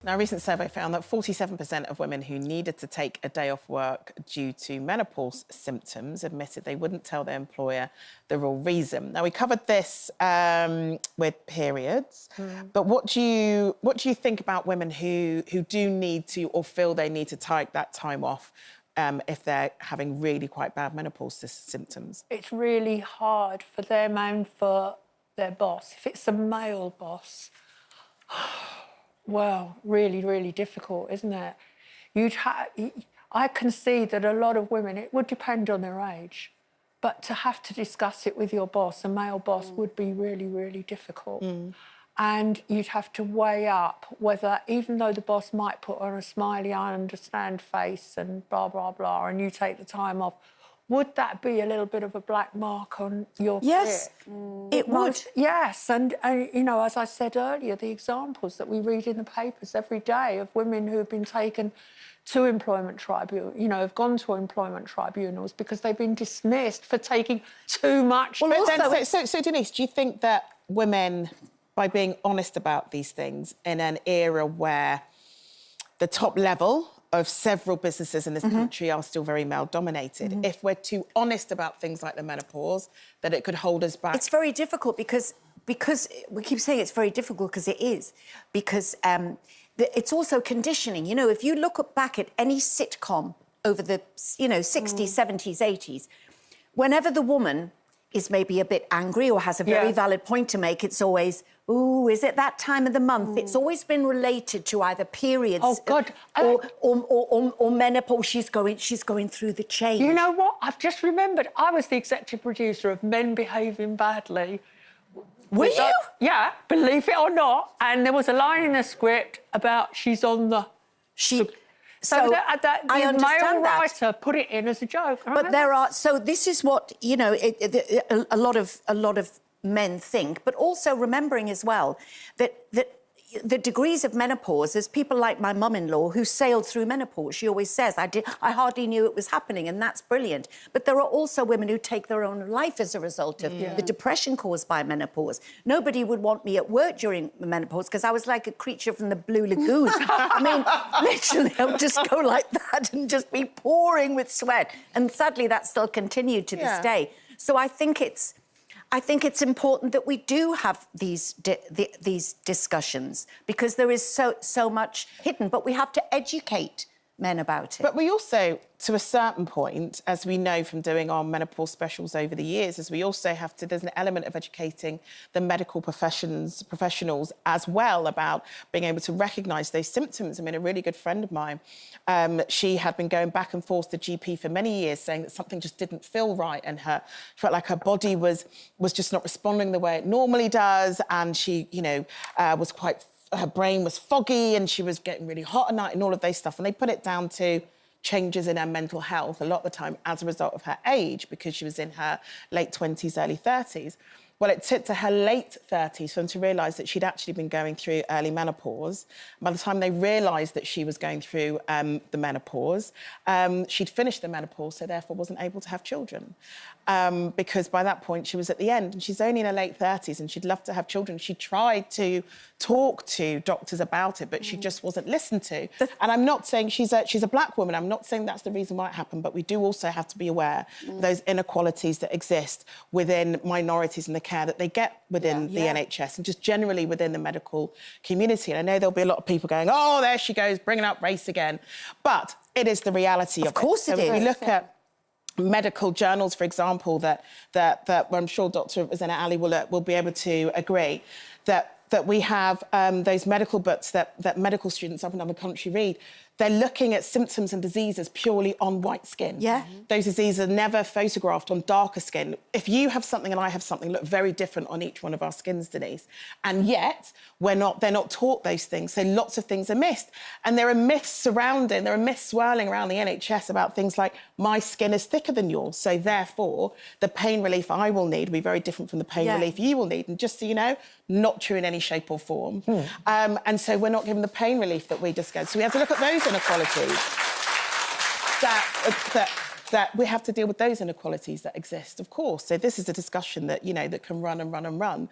Now, a recent survey found that 47% of women who needed to take a day off work due to menopause symptoms admitted they wouldn't tell their employer the real reason. Now, we covered this with periods, but what do you think about women who do need to or feel they need to take that time off if they're having really quite bad menopause symptoms? It's really hard for them and for their boss. If it's a male boss, well, really, really difficult, isn't it? I can see that a lot of women, it would depend on their age, but to have to discuss it with your boss, a male boss, would be really, really difficult. And you'd have to weigh up whether, even though the boss might put on a smiley, I understand face and blah, blah, blah, and you take the time off, would that be a little bit of a black mark on your Yes, it would. Yes, and, you know, as I said earlier, the examples that we read in the papers every day of women who have been taken to employment tribunals, you know, have gone to employment tribunals because they've been dismissed for taking too much. Well, so Denise, do you think that women, by being honest about these things in an era where the top level of several businesses in this country are still very male-dominated, if we're too honest about things like the menopause, that it could hold us back? It's very difficult because we keep saying it's very difficult because it is. Because it's also conditioning. You know, if you look back at any sitcom over the, 60s, 70s, 80s, whenever the woman is maybe a bit angry or has a very valid point to make, it's always, ooh, is it that time of the month? It's always been related to either periods or menopause. She's going through the change. You know what? I've just remembered I was the executive producer of Men Behaving Badly. Were you? Yeah, believe it or not. And there was a line in the script about she's on the... So the male writer put it in as a joke. But there are... So this is what, you know, a lot of men think, but also remembering as well that the degrees of menopause, there's people like my mum-in-law who sailed through menopause. She always says, I hardly knew it was happening, and that's brilliant. But there are also women who take their own life as a result of the depression caused by menopause. Nobody would want me at work during menopause because I was like a creature from the Blue Lagoon. I mean, literally, I would just go like that and just be pouring with sweat. And sadly, that still continued to this day. So I think it's important that we do have these discussions because there is so much hidden, but we have to educate men about it. But we also, to a certain point, as we know from doing our menopause specials over the years, is we also have to, there's an element of educating the medical professionals as well about being able to recognise those symptoms. I mean, a really good friend of mine, she had been going back and forth to GP for many years saying that something just didn't feel right and she felt like her body was just not responding the way it normally does, and she, was quite... Her brain was foggy and she was getting really hot at night and all of those stuff. And they put it down to changes in her mental health a lot of the time as a result of her age, because she was in her late 20s, early 30s. Well, it took to her late 30s for them to realise that she'd actually been going through early menopause. By the time they realised that she was going through the menopause, she'd finished the menopause, so therefore wasn't able to have children. Because by that point, she was at the end, and she's only in her late 30s, and she'd love to have children. She tried to talk to doctors about it, but she just wasn't listened to. And I'm not saying she's a black woman. I'm not saying that's the reason why it happened, but we do also have to be aware of those inequalities that exist within minorities in the care that they get within the NHS and just generally within the medical community. And I know there'll be a lot of people going, oh, there she goes, bringing up race again. But it is the reality of it. Of course it is. If we look at medical journals, for example, that I'm sure Dr. Rosanna Ali will be able to agree, that we have those medical books that medical students up and down the country read. They're looking at symptoms and diseases purely on white skin. Yeah. Those diseases are never photographed on darker skin. If you have something and I have something, look very different on each one of our skins, Denise. And yet, they're not taught those things, so lots of things are missed. And there are myths swirling around the NHS about things like, my skin is thicker than yours, so therefore, the pain relief I will need will be very different from the pain relief you will need. And just so you know, not true in any shape or form. And so we're not given the pain relief that we just get. So we have to look at those inequalities that we have to deal with those inequalities that exist, of course. So this is a discussion that, that can run and run and run.